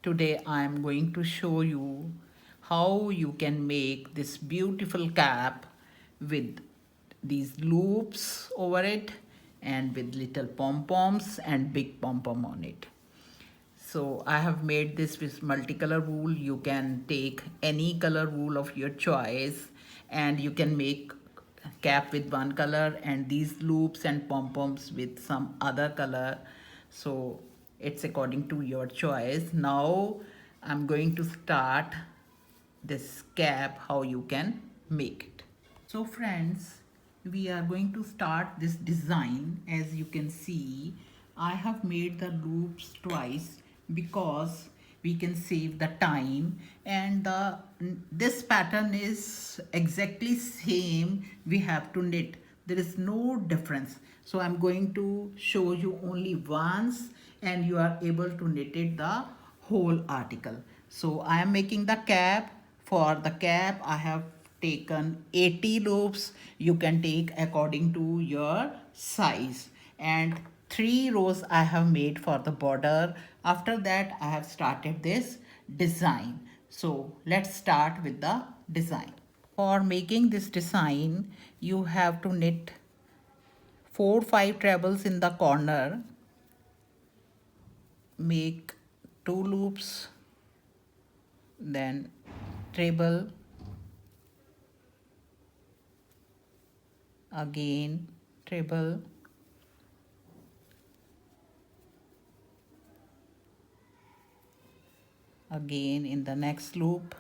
Today I am going to show you how you can make this beautiful cap with these loops over it and with little pom-poms and big pom-pom on it. So I have made this with multicolor wool. You can take any color wool of your choice and you can make cap with one color and these loops and pom-poms with some other color. So it's according to your choice. Now I'm going to start this cap, how you can make it. So friends, we are going to start this design. As you can see, I have made the loops twice because we can save the time, and this pattern is exactly same we have to knit. There is no difference. So I'm going to show you only once and you are able to knit it the whole article. So I am making the cap. For the cap I have taken 80 loops. You can take according to your size, and 3 rows I have made for the border. After that I have started this design. So let's start with the design. For making this design you have to knit 4-5 trebles in the corner, make 2 loops, then treble, again treble, again in the next loop,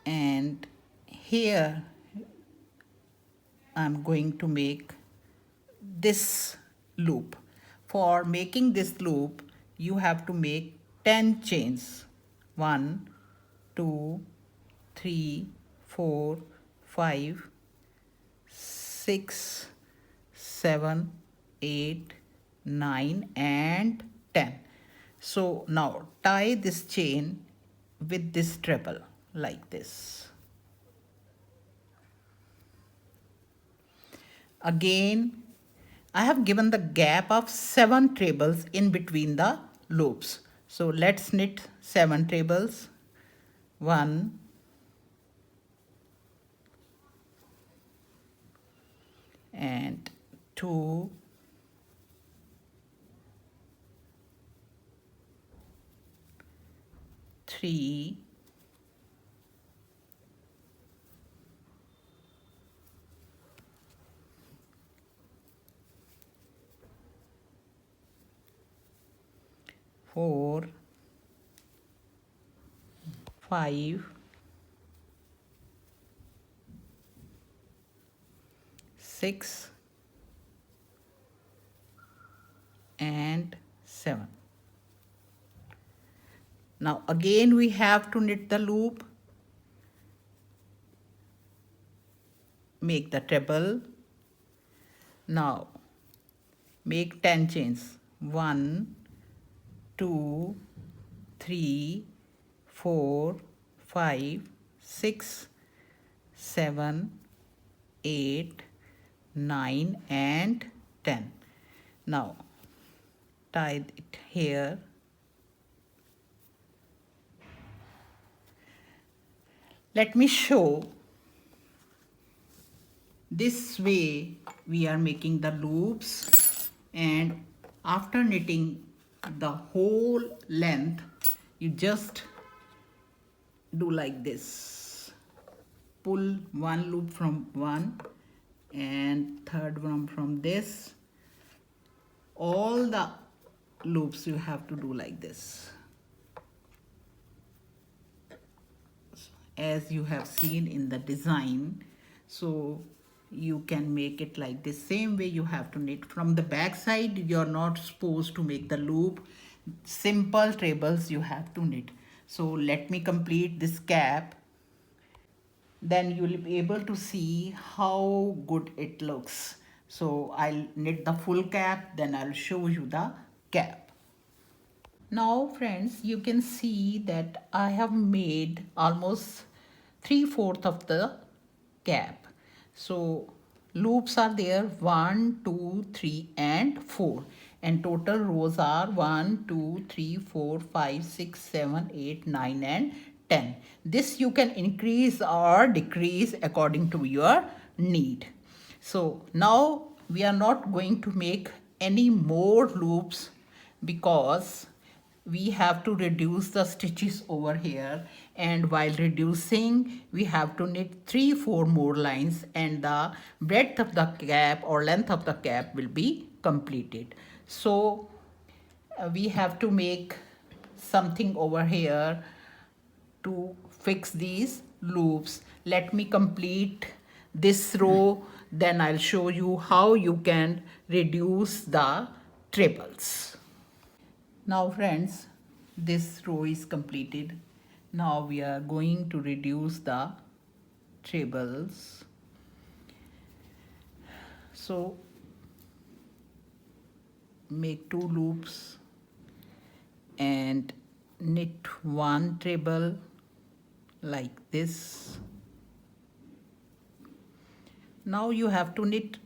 and here I'm going to make this loop. For making this loop you have to make 10 chains. 1 2 3 4 5 6 7 8 9 and 10. So now tie this chain with this treble like this. Again, I have given the gap of 7 trebles in between the loops. So let's knit 7 trebles. 1 and 2 3 4 5 6 and 7. Now again we have to knit the loop, make the treble. Now make 10 chains. 1 2 3 4 5 6 7 8 9 and 10. Now tie it here. Let me show this way we are making the loops, and after knitting the whole length you just do like this. Pull one loop from one and third one from this. All the loops you have to do like this, as you have seen in the design. So you can make it like this. Same way you have to knit from the back side. You're not supposed to make the loop. Simple trebles you have to knit. So let me complete this cap, then you will be able to see how good it looks. So I'll knit the full cap, then I'll show you the cap. Now friends, you can see that I have made almost 3/4 of the cap. So loops are there 1, 2, 3 and 4, and total rows are 1, 2, 3, 4, 5, 6, 7, 8, 9 and 10. This you can increase or decrease according to your need. So now we are not going to make any more loops because we have to reduce the stitches over here, and while reducing we have to knit 3-4 more lines and the breadth of the cap or length of the cap will be completed. So we have to make something over here to fix these loops. Let me complete this row, then I'll show you how you can reduce the trebles. Now friends, this row is completed. Now we are going to reduce the trebles. So make 2 loops and knit 1 treble like this. Now you have to knit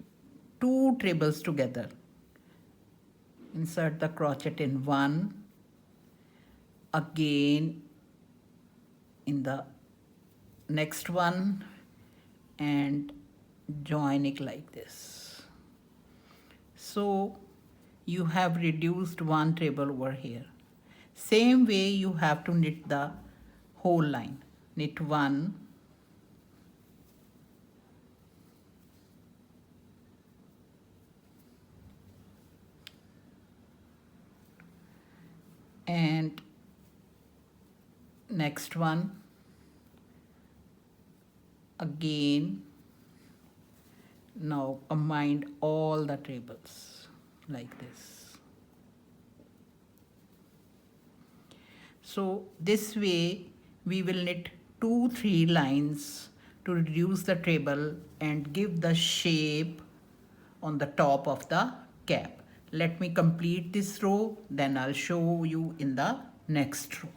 2 trebles together. Insert the crochet in one, again in the next one, and join it like this. So you have reduced 1 treble over here. Same way you have to knit the whole line. Knit 1, and next one, again. Now combine all the trebles like this. So this way we will knit 2-3 lines to reduce the treble and give the shape on the top of the cap. Let me complete this row, then I'll show you in the next row.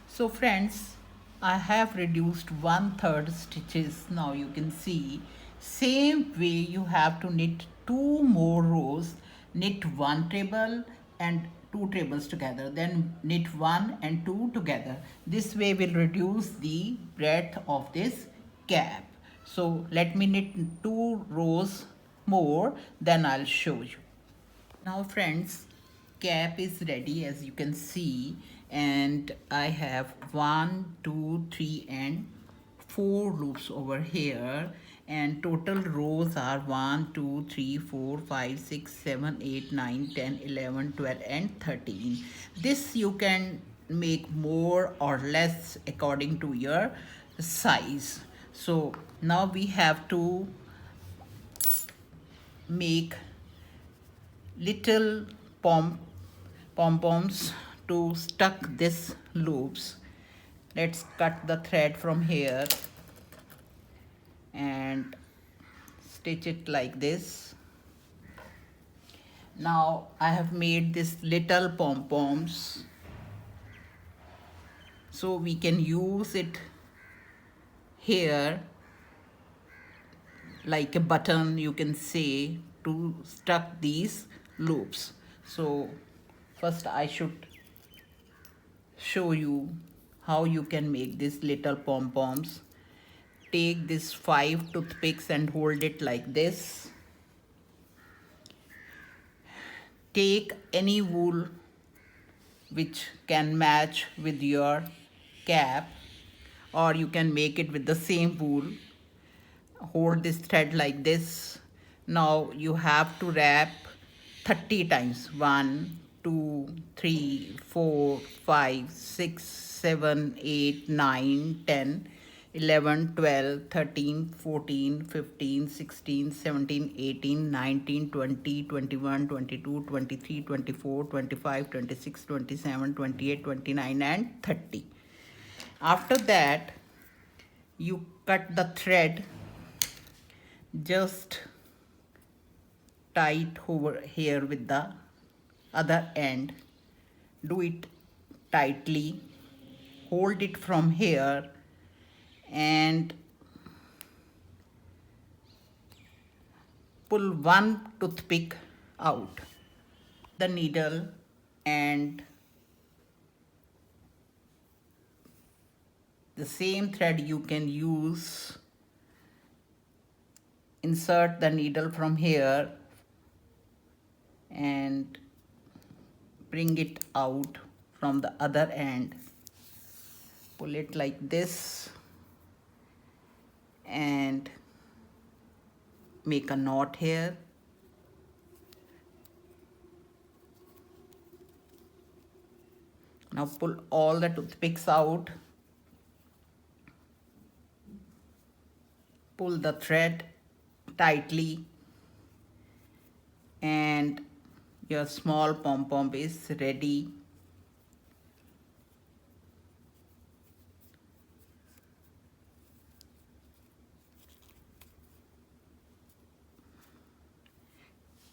So friends, I have reduced 1/3 stitches. Now you can see same way you have to knit 2 more rows. Knit 1 treble and 2 trebles together, then knit 1 and 2 together. This way will reduce the breadth of this cap. So let me knit 2 rows more, then I'll show you. Now friends, cap is ready as you can see, and I have 1, 2, 3 and 4 loops over here, and total rows are 1, 2, 3, 4, 5, 6, 7, 8, 9, 10, 11, 12 and 13. This you can make more or less according to your size. So now we have to make little pom-poms to stuck this loops. Let's cut the thread from here and stitch it like this. Now I have made this little pom-poms, so we can use it here like a button, you can say, to stuck these loops. So first I should show you how you can make these little pom-poms. Take this 5 toothpicks and hold it like this. Take any wool which can match with your cap, or you can make it with the same wool. Hold this thread like this. Now you have to wrap 30 times. 1, 2, 3, 4, 5, 6, 7, 8, 9, 10, 11, 12, 13, 14, 15, 16, 17, 18, 19, 20, 21, 22, 23, 24, 25, 26, 27, 28, 29 and 30. After that, you cut the thread just tight over here with the other end. Do it tightly, hold it from here and pull one toothpick out, the needle, and the same thread you can use. Insert the needle from here and bring it out from the other end. Pull it like this and make a knot here. Now pull all the toothpicks out. Pull the thread tightly and your small pom-pom is ready.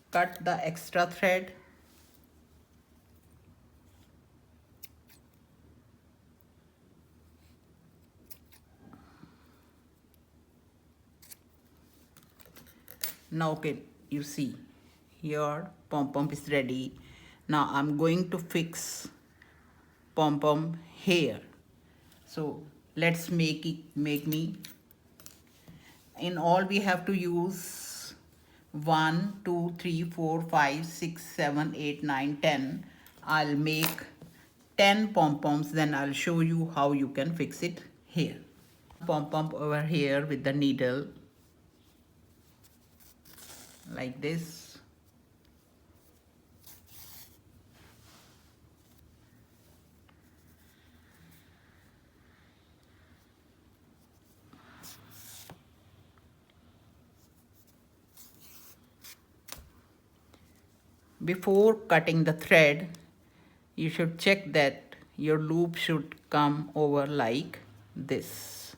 Cut the extra thread. Now okay, you see your pom-pom is ready. Now I'm going to fix pom-pom here. So let's make me. In all we have to use 1, 2, 3, 4, 5, 6, 7, 8, 9, 10. I'll make 10 pom-poms, then I'll show you how you can fix it here. Pom-pom over here with the needle like this. Before cutting the thread, you should check that your loop should come over like this.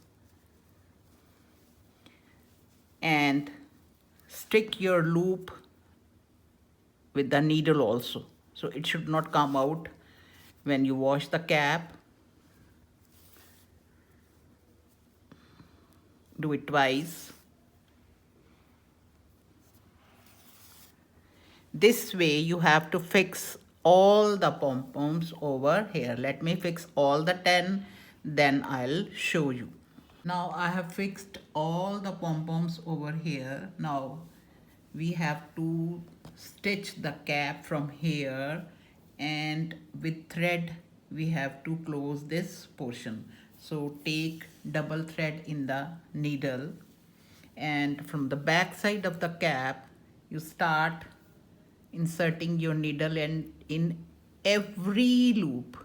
And stick your loop with the needle also. So it should not come out when you wash the cap. Do it twice. This way you have to fix all the pom-poms over here. Let me fix all the 10, then I'll show you. Now I have fixed all the pom-poms over here. Now we have to stitch the cap from here, and with thread we have to close this portion. So take double thread in the needle, and from the back side of the cap you start inserting your needle and in every loop.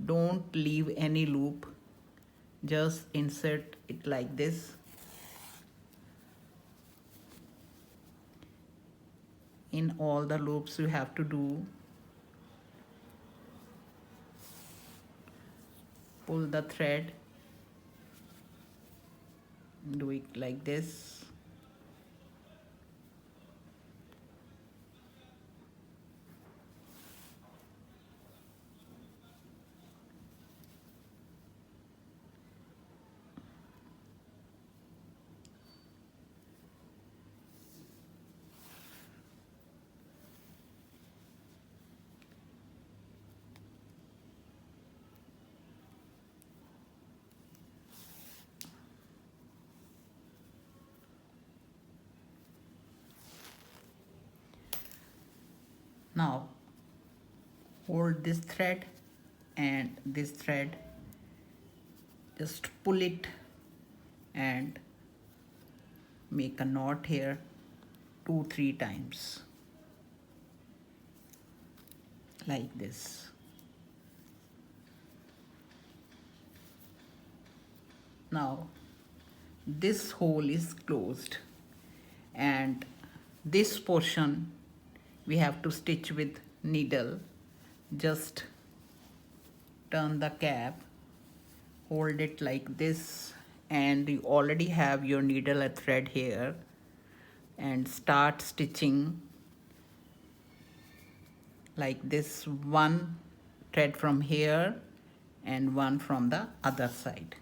Don't leave any loop, just insert it like this. In all the loops you have to do. Pull the thread, do it like this. Now hold this thread and this thread, just pull it and make a knot here 2-3 times like this. Now this hole is closed and this portion we have to stitch with needle. Just turn the cap, hold it like this, and you already have your needle and thread here, and start stitching like this, one thread from here and one from the other side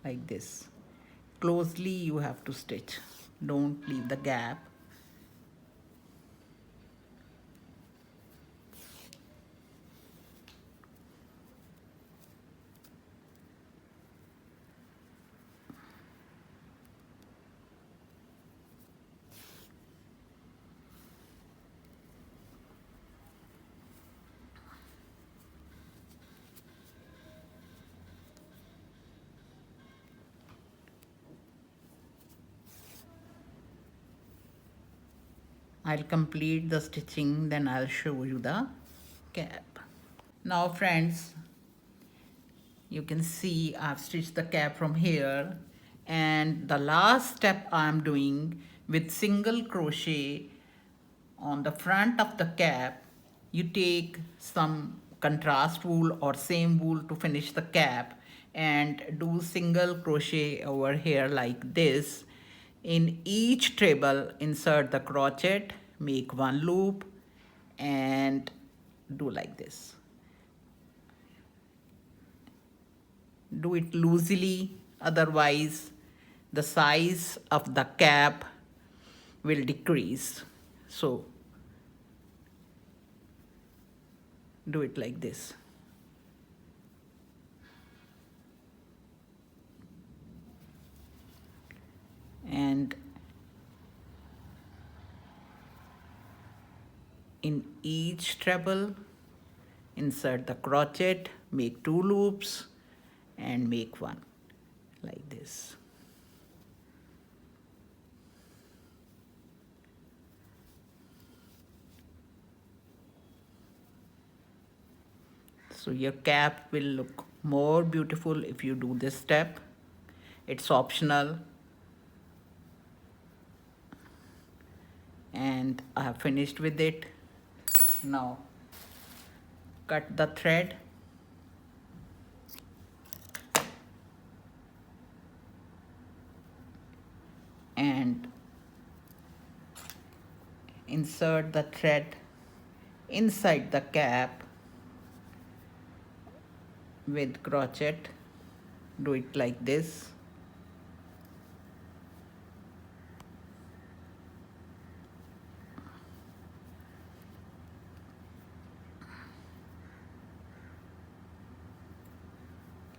like this. closely you have to stitch. Don't leave the gap. I'll complete the stitching, then I'll show you the cap. Now friends, you can see I've stitched the cap from here, and the last step I'm doing with single crochet on the front of the cap. You take some contrast wool or same wool to finish the cap and do single crochet over here like this. In each treble insert the crochet, make one loop and do like this. Do it loosely, otherwise the size of the cap will decrease. So do it like this. And in each treble insert the crochet, make 2 loops and make one like this. So your cap will look more beautiful if you do this step. It's optional. And I have finished with it. Now cut the thread. And insert the thread inside the cap with crochet. Do it like this.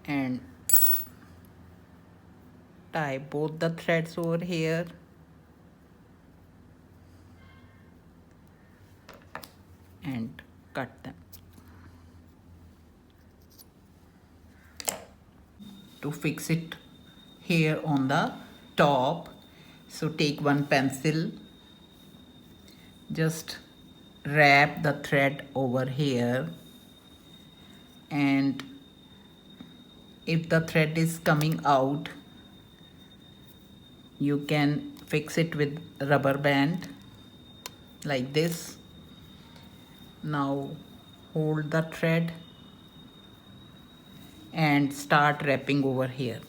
And tie both the threads over here. And cut them. To fix it here on the top, so take one pencil, just wrap the thread over here, and if the thread is coming out, you can fix it with rubber band like this. Now hold the thread and start wrapping over here.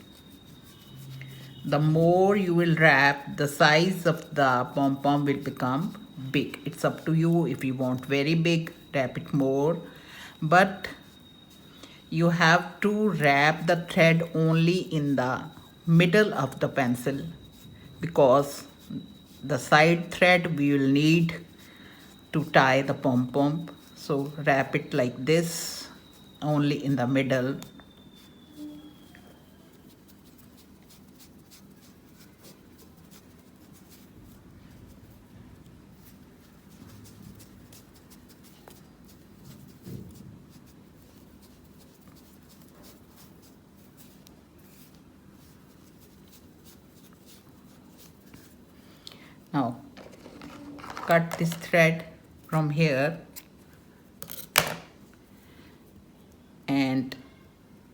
The more you will wrap, the size of the pom-pom will become big. It's up to you. If you want very big, wrap it more. But you have to wrap the thread only in the middle of the pencil, because the side thread we will need to tie the pom-pom. So wrap it like this, only in the middle. Now cut this thread from here, and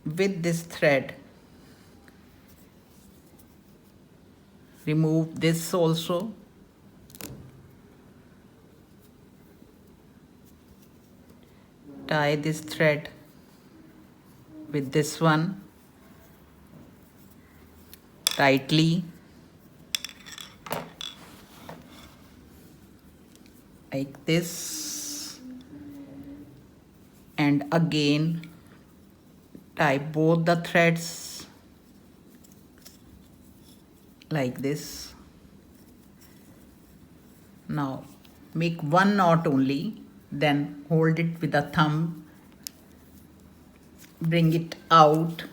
with this thread remove this also. Tie this thread with this one tightly, like this, and again tie both the threads like this. Now make one knot only, then hold it with a thumb, bring it out,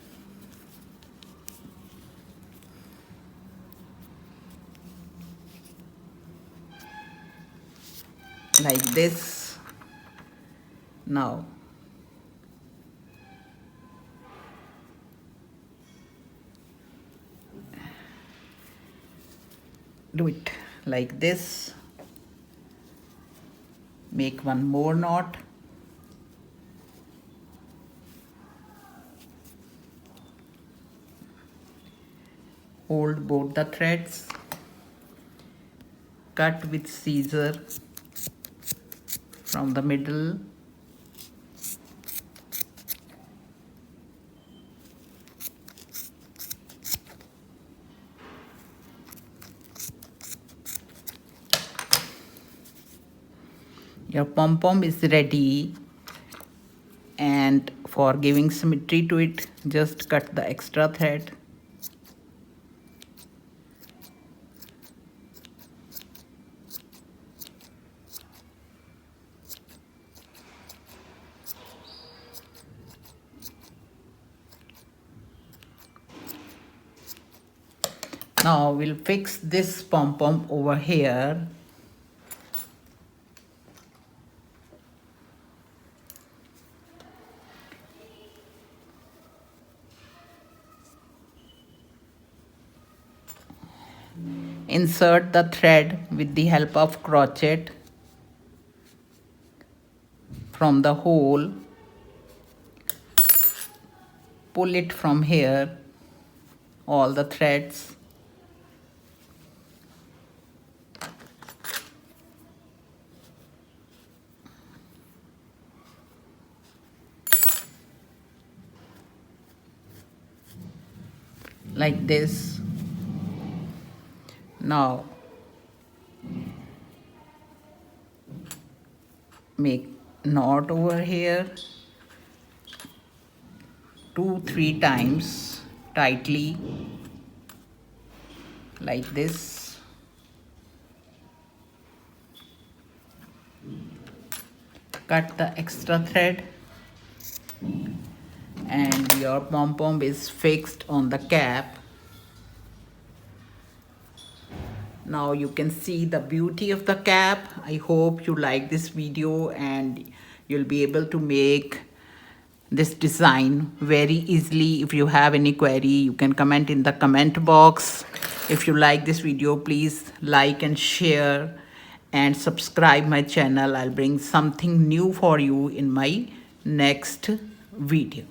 like this. Now do it like this. Make one more knot. Hold both the threads. Cut with scissor from the middle. Your pom-pom is ready, and for giving symmetry to it, just cut the extra thread. Now we'll fix this pom-pom over here. Insert the thread with the help of crochet from the hole. Pull it from here, all the threads. Like this. Now make knot over here 2-3 times tightly, like this. Cut the extra thread, and your pom-pom is fixed on the cap. Now you can see the beauty of the cap. I hope you like this video and you'll be able to make this design very easily. If you have any query, you can comment in the comment box. If you like this video, please like and share and subscribe my channel. I'll bring something new for you in my next video.